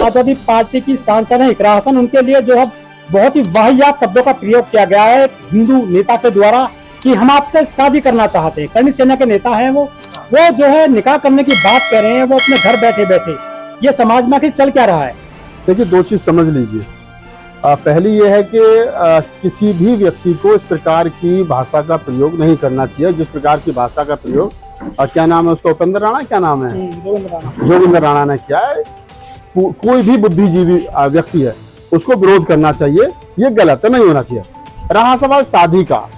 Samajwadi party की सांसद है इकरा हसन, उनके लिए जो है बहुत ही वाहियात शब्दों का प्रयोग किया गया है हिंदू नेता के द्वारा कि हम आपसे शादी करना चाहते हैं। करणी सेना के नेता हैं वो जो है निकाह करने की बात कर रहे हैं, वो अपने घर बैठे बैठे। ये समाज में आखिर चल क्या रहा है? देखिए, दो चीज समझ लीजिए। पहली ये है कि किसी भी व्यक्ति को इस प्रकार की भाषा का प्रयोग नहीं करना चाहिए। जिस प्रकार की भाषा का प्रयोग क्या नाम है उसका, उपेंद्र राणा क्या नाम है, जोगिंदर राणा ने किया है, कोई भी बुद्धिजीवी व्यक्ति है उसको विरोध करना चाहिए। ये गलत है, नहीं होना चाहिए। रहा सवाल शादी का,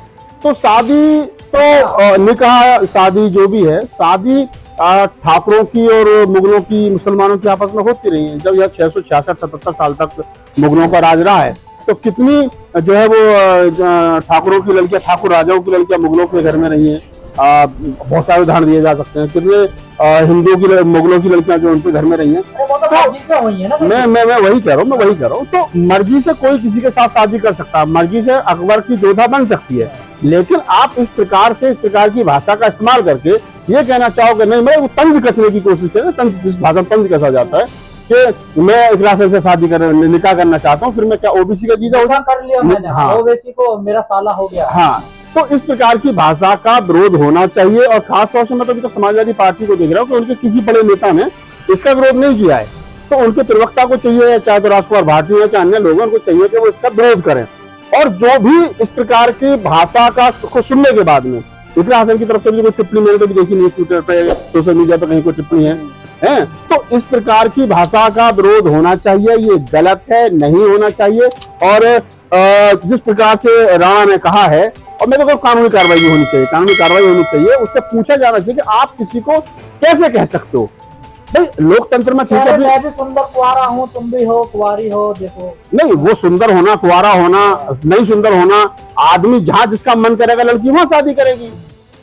तो शादी तो निकाह शादी जो भी है, शादी ठाकुरों की और मुगलों की, मुसलमानों की आपस में होती रही है। जब यह 666-77 साल तक मुगलों का राज रहा है, तो कितनी जो है वो ठाकुरों की लड़कियां, ठाकुर राजाओं की लड़कियां मुगलों के घर में रही हैं। बहुत सारे उदाहरण दिए जा सकते हैं। कितने हिंदुओं की, मुगलों की लड़कियां जो उनके घर में रही हैं। तो मैं वही कह रहा हूँ। तो मर्जी से कोई किसी के साथ शादी कर सकता है, मर्जी से अकबर की जोधा बन सकती है। लेकिन आप इस प्रकार की भाषा का इस्तेमाल करके ये कहना चाहोगे नहीं, मैं वो तंज कसने की कोशिश करें। तंज, जिस भाषा में तंज कसा जाता है कि मैं इकरा हसन से शादी निकाह करना चाहता हूँ, फिर मैं क्या ओबीसी का जीजा होगा, कर लिया मैंने, हाँ, ओबीसी को मेरा साला हो गया। हाँ, तो इस प्रकार की भाषा का विरोध होना चाहिए। और खासतौर से मैं तो अभी तक समाजवादी पार्टी को देख रहा हूँ कि उनके किसी बड़े नेता ने इसका विरोध नहीं किया है। तो उनके प्रवक्ता को चाहिए, चाहे तो राजकुमार भारती है, चाहे अन्य लोगों को चाहिए कि वो इसका विरोध करें। और जो भी इस प्रकार की भाषा को सुनने के बाद में इकरा हसन की तरफ से भी कोई टिप्पणी मैंने तो भी देखी नहीं, ट्विटर पे, सोशल मीडिया पे कहीं कोई टिप्पणी है, तो इस प्रकार की भाषा का विरोध होना चाहिए। ये गलत है, नहीं होना चाहिए। और जिस प्रकार से राणा ने कहा है, और मेरे को कानूनी कार्रवाई होनी चाहिए, उससे पूछा जाना चाहिए कि आप किसी को कैसे कह सकते हो। भाई लोकतंत्र में ठीक है, मैं भी सुंदर कुंवारा हूँ, तुम भी हो कुंवारी हो, देखो नहीं, वो सुंदर होना, कुंवारा होना, नहीं सुंदर होना, आदमी जहाँ जिसका मन करेगा लड़की वहां शादी करेगी।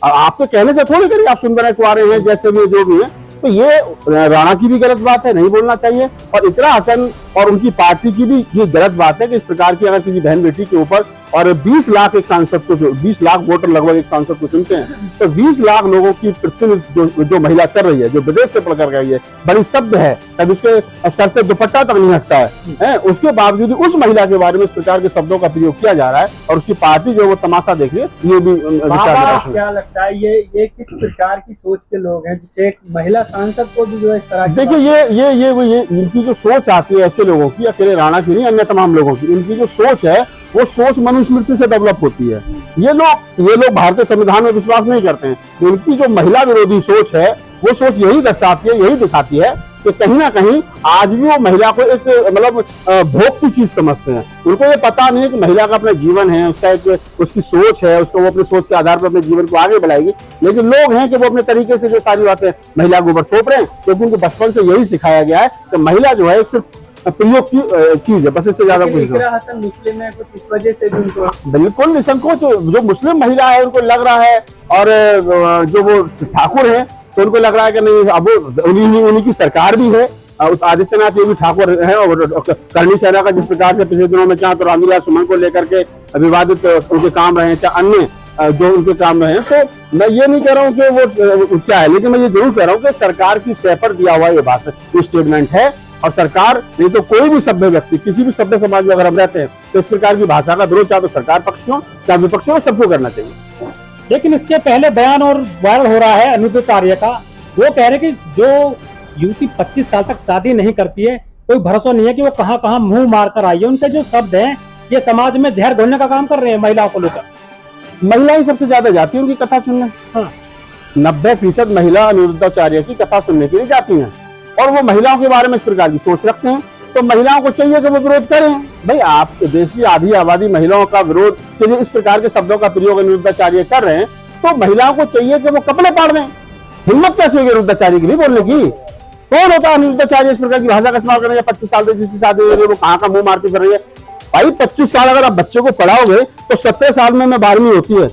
आप तो कहने से थोड़ी करेंगे आप सुंदर है, कुंवारे हैं, जैसे भी जो भी है। तो ये राणा की भी गलत बात है, नहीं बोलना चाहिए। और इकरा हसन और उनकी पार्टी की भी ये गलत बात है कि इस प्रकार की अगर किसी बहन बेटी के ऊपर, और 20 लाख एक सांसद को, 20 लाख वोटर लगभग एक सांसद को चुनते हैं, तो 20 लाख लोगों की प्रतिनिधित्व जो महिला कर रही है, जो विदेश से पढ़कर गई है, बड़ी सभ्य है, तब उसके सर से दुपट्टा तक नहीं हटता है, उसके बावजूद उस महिला के बारे में इस प्रकार के शब्दों का प्रयोग किया जा रहा है। और उसकी पार्टी जो वो तमाशा देख रही है, ये भी क्या लगता है ये किस प्रकार की सोच के लोग हैं, एक महिला सांसद को भी जो है इस तरह? देखिए, ये इनकी जो सोच आती है ऐसे लोगों की, अकेले राणा की नहीं, अन्य तमाम लोगों की, इनकी जो सोच है वो सोच मनुस्मृति से डेवलप होती है। ये लोग भारतीय संविधान में विश्वास नहीं करते हैं। इनकी जो महिला विरोधी सोच है, वो सोच यही दर्शाती है, यही दिखाती है कि कहीं ना कहीं आज भी वो महिला को एक मतलब भोग की चीज समझते हैं। उनको ये पता नहीं है कि महिला का अपना जीवन है, उसकी सोच है, उसको वो अपनी सोच के आधार पर अपने जीवन को आगे बढ़ाएगी। लेकिन लोग हैं कि वो अपने तरीके से जो सारी बातें महिला के ऊपर थोप रहे हैं, क्योंकि उनको बचपन से यही सिखाया गया है कि महिला जो है एक सिर्फ प्रयोग की चीज है, बस इससे ज्यादा कुछ नहीं। मुस्लिम है कुछ, इस वजह से भी उनको बिल्कुल निसंकोच जो मुस्लिम महिला है उनको लग रहा है, और जो वो ठाकुर है तो उनको लग रहा है कि नहीं, अब उन्हीं की सरकार भी है। आदित्यनाथ योगी ठाकुर है, और करणी सेना का जिस प्रकार से पिछले दिनों में चाहे तो रामविलास सुमन को लेकर के विवादित उनके काम रहे हैं, चाहे अन्य जो उनके काम रहे हैं। तो मैं ये नहीं कह रहा हूँ कि वो क्या है, लेकिन मैं ये जरूर कह रहा हूँ कि सरकार की सह पर दिया हुआ ये भाषण, स्टेटमेंट है। और सरकार नहीं तो कोई भी सभ्य व्यक्ति, किसी भी सभ्य समाज में अगर हम रहते हैं, तो इस प्रकार की भाषा का विरोध चाहे तो सरकार पक्ष हो चाहे विपक्ष हो, सबको करना चाहिए। लेकिन इसके पहले बयान और वायरल हो रहा है अनिरुद्धाचार्य का। वो कह रहे कि जो युवती 25 साल तक शादी नहीं करती है, कोई भरोसा नहीं है कि वो कहाँ कहाँ मुंह मार कर आई है। उनके जो शब्द हैं, ये समाज में जहर घोलने का काम कर रहे हैं महिलाओं को लेकर। महिला ही सबसे ज्यादा जाती है उनकी कथा सुनने। हाँ, 90% महिला अनिरुद्धाचार्य की कथा सुनने के लिए जाती है, और वो महिलाओं के बारे में इस प्रकार की सोच रखते हैं। तो महिलाओं को चाहिए कि वो विरोध करें। भाई, आप देश की आधी आबादी महिलाओं का विरोध के लिए इस प्रकार के शब्दों का प्रयोग अनिरुद्धाचार्य कर रहे हैं, तो महिलाओं को चाहिए कि वो कपड़े फाड़ दें। हिम्मत कैसे होगी अनिरुद्धाचार्य की नहीं बोलने की? कौन होता है अनिरुद्धाचार्य इस प्रकार की भाषा का इस्तेमाल करने? 25 साल से जिसकी शादी हो रही है वो कहाँ का मुंह मारती फिर रही है? भाई 25 साल अगर आप बच्चे को पढ़ाओगे तो 17 साल में 12वीं होती है,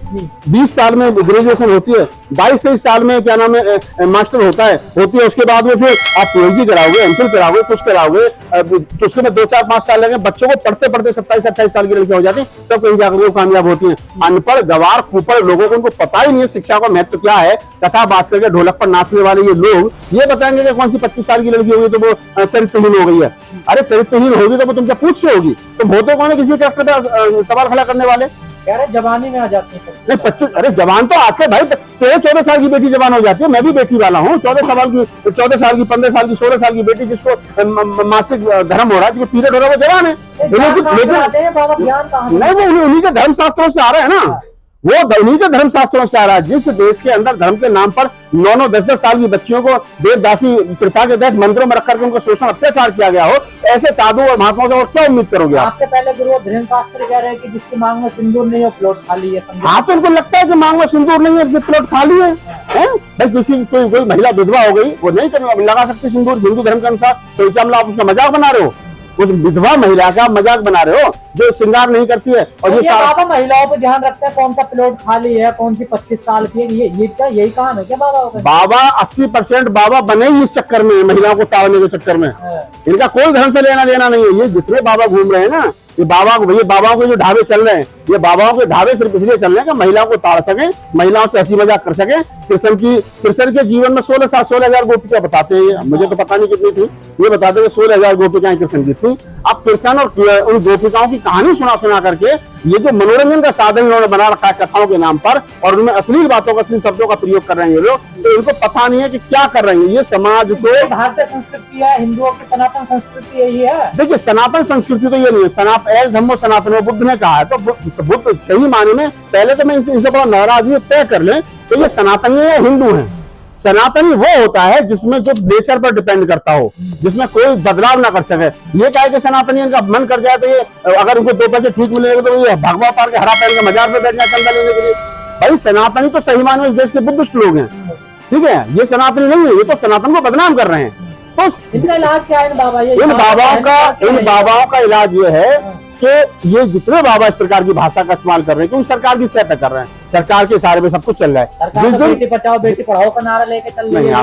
20 साल में ग्रेजुएशन होती है, 22-23 साल में क्या नाम है मास्टर होती है। उसके बाद में फिर आप पीएचडी कराओगे, एमफिल कराओगे, कुछ कराओगे, तो उसके बाद 2-4-5 साल लगेंगे। बच्चों को पढ़ते पढ़ते 27-28 साल की लड़कियां हो जाती है, तब कहीं जाकर वो कामयाब होती है। अनपढ़ गवार कुपड़ लोगों को, उनको पता ही नहीं है शिक्षा का महत्व क्या है। कथा बात करके ढोलक पर नाचने वाले ये लोग ये बताएंगे कि कौन सी 25 साल की लड़की होगी तो वो चरित्रहीन हो गई है। अरे चरित्रहीन होगी तो वो तुमसे पूछ के होगी। तुम होते कौन है किसी कैरेक्टर पे सवाल खड़ा करने वाले? कह रहे जवानी में आ जाती है। नहीं 25, अरे जवान तो आजकल भाई 13-14 साल की बेटी जवान हो जाती है। मैं भी बेटी वाला हूँ। 14 साल की, 15 साल की, 16 साल की बेटी जिसको मासिक धर्म हो रहा है, जिसको पीरियड हो रहा है, वो जवान है। लेकिन नहीं, वो उन्हीं के धर्म शास्त्रों से आ रहा है ना, वो उन्हीं के धर्म शास्त्रों से आ रहा है। जिस देश के अंदर धर्म के नाम पर 9-9, 10-10 साल की बच्चियों को देवदासी प्रथा के तहत मंदिरों में रख करके उनका शोषण अत्याचार किया गया हो, ऐसे साधु और महात्माओं से और क्या उम्मीद करोगे आप? आपके पहले गुरु धीरेन्द्र शास्त्री कह रहे हैं कि जिसकी मांग में सिंदूर नहीं है प्लॉट खाली है। हाँ, तो उनको लगता है कि मांग में सिंदूर नहीं है, प्लॉट खाली है। भाई किसी कोई महिला विधवा हो गई, वो नहीं लगा सकती सिंदूर हिंदू धर्म के अनुसार, तो क्या मतलब आप उसका मजाक बना रहे हो? उस विधवा महिला का मजाक बना रहे हो जो श्रृंगार नहीं करती है। और ये बाबा महिलाओं पर ध्यान रखते हैं, कौन सा प्लॉट खाली है, कौन सी 25 साल की है, यही काम है क्या बाबा? बाबा 80% बाबा बने ही इस चक्कर में, महिलाओं को ताड़ने के चक्कर में। इनका कोई धर्म से लेना देना नहीं है। ये जितने बाबा घूम रहे हैं ना, ये बाबाओं के जो ढाबे चल रहे हैं, ये बाबाओं के ढाबे सिर्फ इसलिए चल रहे हैं कि महिलाओं को ताड़ सके, महिलाओं से हंसी मजाक कर सके। कृष्ण के जीवन में 16,000 गोपिकां बताते हैं। मुझे तो पता नहीं कितनी थी, ये बताते हैं 16,000 गोपिकाएं कृष्ण की थी। अब कृष्ण और उन गोपिकाओं की कहानी सुना करके ये जो मनोरंजन का साधन इन्होंने बना रखा है कथाओं के नाम पर, और उनमें अश्लील बातों का, अश्लील शब्दों का प्रयोग कर रहे हैं ये लोग, तो इनको पता नहीं है कि क्या कर रहे हैं। ये समाज को, भारतीय संस्कृति है, हिंदुओं की सनातन संस्कृति यही है। देखिए सनातन संस्कृति तो ये नहीं है, धर्मो सनातन बुद्ध ने कहा है, तो बुद्ध सही माने में, पहले तो मैं इनसे बड़ा नाराज हूँ, तय कर ले तो ये सनातनी है या हिंदू है। सनातनी वो होता है जिसमें जो नेचर पर डिपेंड करता हो, जिसमें कोई बदलाव ना कर सके। ये क्या है कि सनातनी इनका मन कर जाए तो ये, अगर उनको 2 पैसे ठीक मिलेंगे तो ये भगवा उतार के हरा पहन के मजार पे बैठ जाए चंदा लेने के लिए। भाई सनातनी तो सही माने में इस देश के बुद्धिस्ट लोग हैं, ठीक है, ये सनातनी नहीं है। ये तो सनातन को बदनाम कर रहे हैं। तो इनका इलाज क्या है? इन बाबाओं का इलाज ये है कि ये जितने बाबा इस प्रकार की भाषा का इस्तेमाल कर रहे हैं, क्योंकि सरकार की सहायता कर रहे हैं, सरकार के इशारे में सब कुछ चल रहा है। जिस दिन बेटी बचाओ बेटी पढ़ाओ का नारा लेके चल रही है,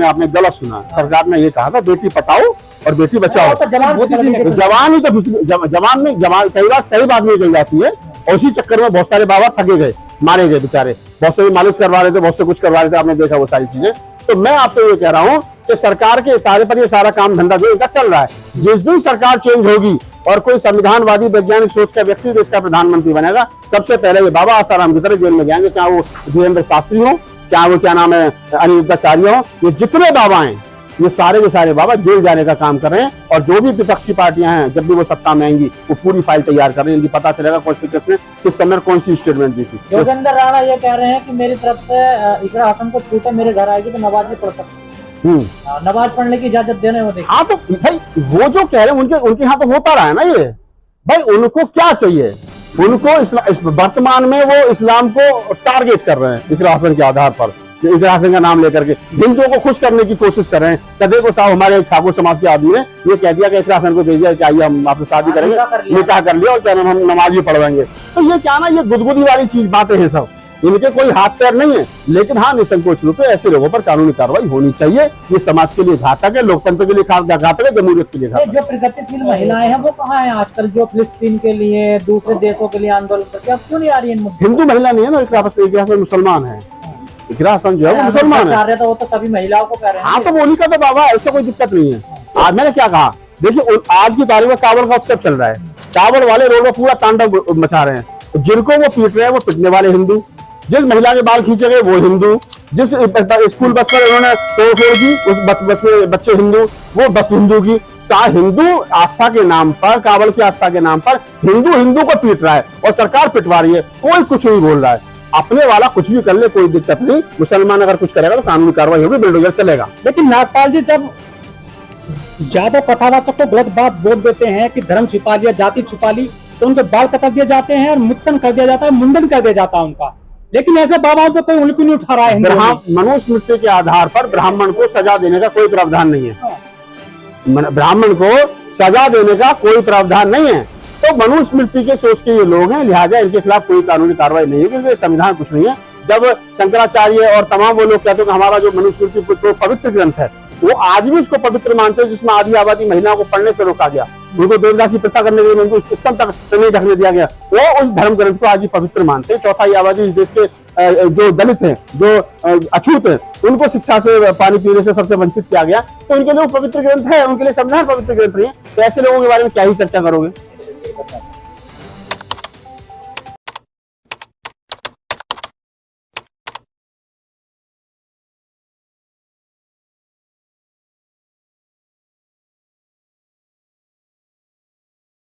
आपने गलत सुना। सरकार ने ये कहा था बेटी पढ़ाओ और बेटी बचाओ। जवान ही तो जवान में कई बार सही बात नहीं कही जाती है, और उसी चक्कर में बहुत सारे बाबा थके गए, मारे गए बेचारे। बहुत से मालिश करवा रहे थे, बहुत से कुछ करवा रहे थे, आपने देखा वो सारी चीजें। तो मैं आपसे ये कह रहा हूँ कि सरकार के इशारे पर ये सारा काम धंधा जो इनका चल रहा है, जिस दिन सरकार चेंज होगी और कोई संविधानवादी वैज्ञानिक सोच का व्यक्ति देश का प्रधानमंत्री बनेगा, सबसे पहले ये बाबा आसाराम की तरह जेल में जाएंगे, चाहे वो धीरेन्द्र शास्त्री हो, चाहे वो क्या नाम है अनिरुद्धाचार्य हो। ये जितने बाबा हैं, ये सारे के सारे बाबा जेल जाने का काम कर रहे हैं। और जो भी विपक्ष की पार्टियां हैं, जब भी वो सत्ता में आएंगी, वो पूरी फाइल तैयार कर रहे हैं। इनकी पता चलेगा कॉन्स्टिट्यूशन में किस समय कौन सी स्टेटमेंट दी थी। योगेंद्र राणा ये कह रहे हैं कि मेरी तरफ से इकरा हसन को छूटे मेरे घर आएगी तो नमाज भी पढ़ सकती है, नमाज पढ़ने की इजाजत देने वो। हाँ, तो भाई वो जो कह रहे हैं उनके यहाँ तो होता रहा है ना ये। भाई उनको क्या चाहिए? उनको वर्तमान में वो इस्लाम को टारगेट कर रहे हैं इकरा हसन के आधार पर, इकरा हसन का नाम लेकर के हिंदुओं को खुश करने की कोशिश कर रहे हैं। कदे को साहब हमारे ठाकुर समाज के आदमी ने ये कह दिया कि इकरा हसन को भेज दिया कि आइए हम आपसे शादी करेंगे, निकाह कर लिया और क्या नाम हम नमाज भी पढ़वाएंगे। तो ये क्या ना, ये गुदगुदी वाली चीज बातें हैं सब। इनके कोई हाथ पैर नहीं है, लेकिन हाँ निसंकोच रूप में ऐसे लोगों पर कानूनी कार्रवाई होनी चाहिए। ये समाज के लिए घातक है, लोकतंत्र के लिए घातक है, जमहूरियत के लिए घातक है। जो प्रगतिशील महिलाएं हैं वो कहाँ हैं आजकल, जो फिलिस्तीन के लिए, दूसरे देशों के लिए आंदोलन करती है, अब क्यों नहीं आ रही है? हिंदू महिला नहीं है ना, इकरा हसन मुसलमान है। इकरा हसन जो है वो मुसलमान है, तो वो तो सभी महिलाओं को कह रहे हैं। हाँ, तो बोली का तो बाबा ऐसा कोई दिक्कत नहीं है। आज मैंने क्या कहा, देखिए आज की तारीख में कावड़ का उत्सव चल रहा है। कावड़ वाले रोड में पूरा तांडव मचा रहे हैं। जिनको वो पीट रहे हैं वो पिटने वाले हिंदू, जिस महिला के बाल खींचे गए वो हिंदू, जिस स्कूल बस पर उन्होंने तोड़फोड़ की उस बस में बच्चे हिंदू, वो बस हिंदू की। हिंदू आस्था के नाम पर, कावड़ की आस्था के नाम पर हिंदू को पीट रहा है और सरकार पिटवा रही है, कोई कुछ नहीं बोल रहा है। अपने वाला कुछ भी कर ले कोई दिक्कत नहीं, मुसलमान अगर कुछ करेगा तो कानूनी कार्रवाई होगी, बुलडोजर चलेगा। लेकिन नागपाल जी, जब यादव कथावाचक को गलत बात बोल देते हैं कि धर्म छुपा लिया, जाति छुपा ली, तो उनके बाल कतर दिए जाते हैं और मुक्तन कर दिया जाता है, मुंडन कर दिया जाता है उनका। लेकिन ऐसे बाबाओं पे कोई उंगली नहीं उठा रहा है। मनुस्मृति के आधार पर ब्राह्मण को सजा देने का कोई प्रावधान नहीं है। ब्राह्मण को सजा देने का कोई प्रावधान नहीं है। तो मनुस्मृति के सोच के ये लोग हैं, लिहाजा इनके खिलाफ कोई कानूनी कार्रवाई नहीं है, क्योंकि संविधान कुछ नहीं है। जब शंकराचार्य और तमाम वो लोग कहते हैं कि हमारा जो मनुस्मृति पवित्र ग्रंथ है, वो आज भी उसको पवित्र मानते हैं, जिसमें आधी आबादी महिलाओं को पढ़ने से रोका गया, उनको देवदासी प्रथा करने के लिए उनको स्तंभ तक नहीं ढकने दिया गया, वो उस धर्म ग्रंथ को आज भी पवित्र मानते हैं। चौथाई आबादी इस देश के जो दलित हैं, जो अछूत हैं, उनको शिक्षा से, पानी पीने से सबसे वंचित किया गया, तो उनके लिए वो पवित्र ग्रंथ है, उनके लिए संविधान पवित्र ग्रंथ नहीं है। तो ऐसे लोगों के बारे में क्या ही चर्चा करोगे।